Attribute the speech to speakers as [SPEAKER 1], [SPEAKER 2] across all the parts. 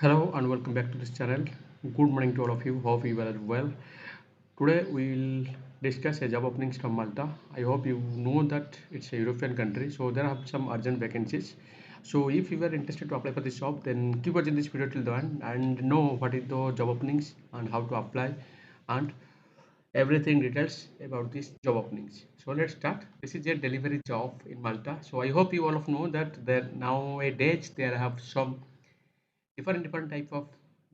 [SPEAKER 1] Hello and welcome back to this channel. Good morning to all of you. Hope you are well. Today we will discuss a job openings from Malta. I hope you know that it's a European country, so there are some urgent vacancies. So if you are interested to apply for this job, then keep watching this video till the end and know what is the job openings and how to apply and everything details about these job openings. So let's start. This is a delivery job in Malta. So I hope you all of know that there nowadays there have some different type of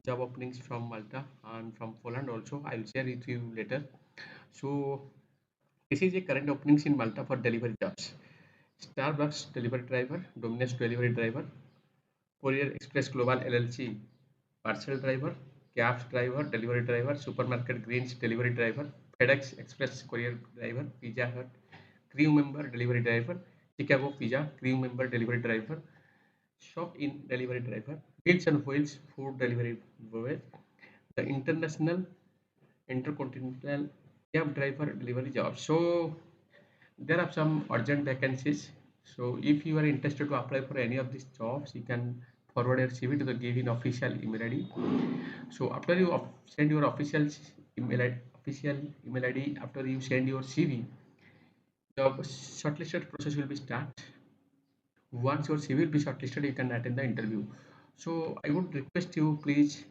[SPEAKER 1] job openings from Malta and from Poland also. I will share with you later. So this is a current openings in Malta for delivery jobs. Starbucks delivery driver, Domino's delivery driver, Courier Express Global LLC parcel driver, cabs driver, delivery driver, supermarket greens delivery driver, Fedex Express courier driver, Pizza Hut crew member delivery driver, Chicago Pizza crew member delivery driver, shop in delivery driver, wheels and wheels food delivery boy, the international intercontinental cab driver delivery job. So there are some urgent vacancies. So if you are interested to apply for any of these jobs, you can forward your CV to the given official email ID. So after you send your official email ID, after you send your CV, the shortlisted process will be start. Once your CV will be shortlisted, you can attend the interview. So I would request you please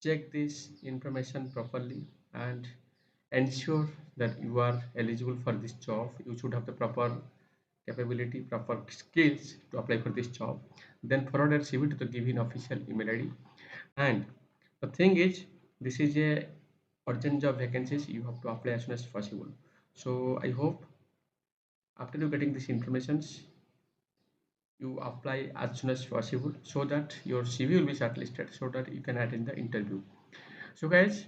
[SPEAKER 1] check this information properly and ensure that you are eligible for this job. You should have the proper capability, proper skills to apply for this job. Then forward your CV to the given official email ID. And the thing is, this is a urgent job vacancies. You have to apply as soon as possible. So I hope after you getting these informations, you apply as soon as possible so that your CV will be shortlisted so that you can attend the interview. So guys,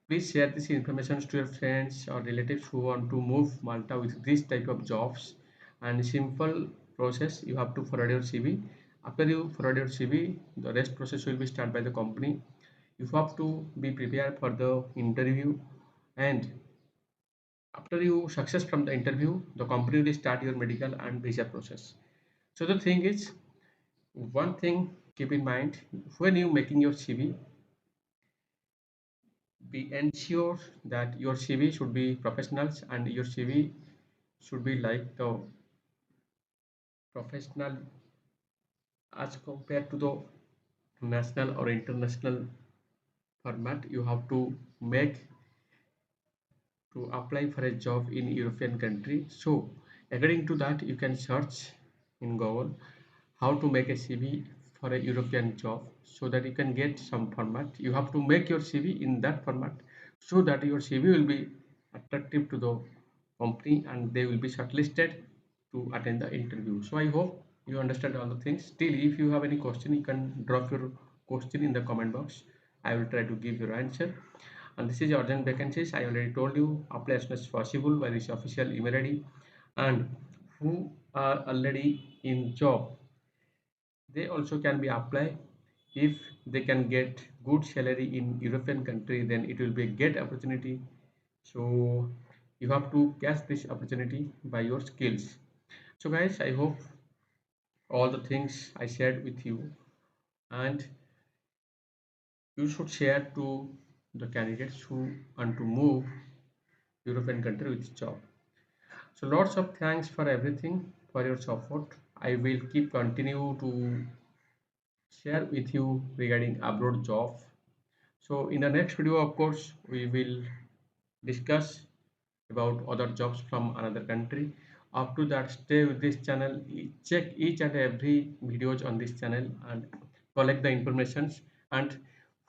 [SPEAKER 1] please share this information to your friends or relatives who want to move Malta with this type of jobs. And simple process, you have to forward your CV. After you forward your CV, the rest process will be started by the company. You have to be prepared for the interview, and after you success from the interview, the company will start your medical and visa process. So the thing is, one thing keep in mind when you making your CV, be ensure that your CV should be professionals and your CV should be like the professional as compared to the national or international format you have to make to apply for a job in European country. So according to that, you can search in Google how to make a CV for a European job so that you can get some format. You have to make your CV in that format so that your CV will be attractive to the company and they will be shortlisted to attend the interview. So I hope you understand all the things. Still, if you have any question, you can drop your question in the comment box. I will try to give your answer. And this is urgent vacancies. I already told you apply as soon as possible by this official email ID. And who are already in job, they also can be applied. If they can get good salary in European country, then it will be a great opportunity. So you have to catch this opportunity by your skills. So guys, I hope all the things I shared with you, and you should share to the candidates who want to move European country with job. So lots of thanks for everything for your support. I will keep continue to share with you regarding abroad job. So in the next video, of course, we will discuss about other jobs from another country. Up to that, stay with this channel. Check each and every videos on this channel and collect the informations and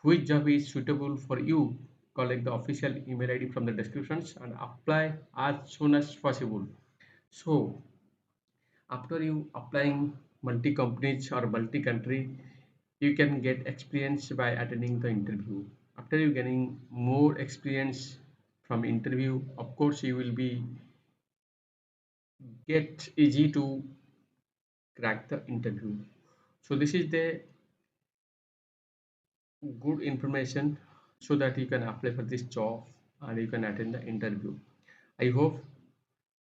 [SPEAKER 1] which job is suitable for you. Collect the official email ID from the descriptions and apply as soon as possible. So after you applying multi companies or multi country, you can get experience by attending the interview. After you getting more experience from interview, of course you will be get easy to crack the interview. So this is the good information so that you can apply for this job and you can attend the interview. I hope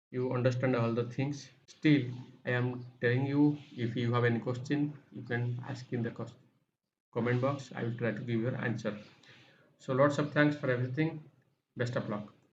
[SPEAKER 1] you understand all the things. Still, I am telling you, if you have any question, you can ask in the comment box. I will try to give your answer. So lots of thanks for everything. Best of luck.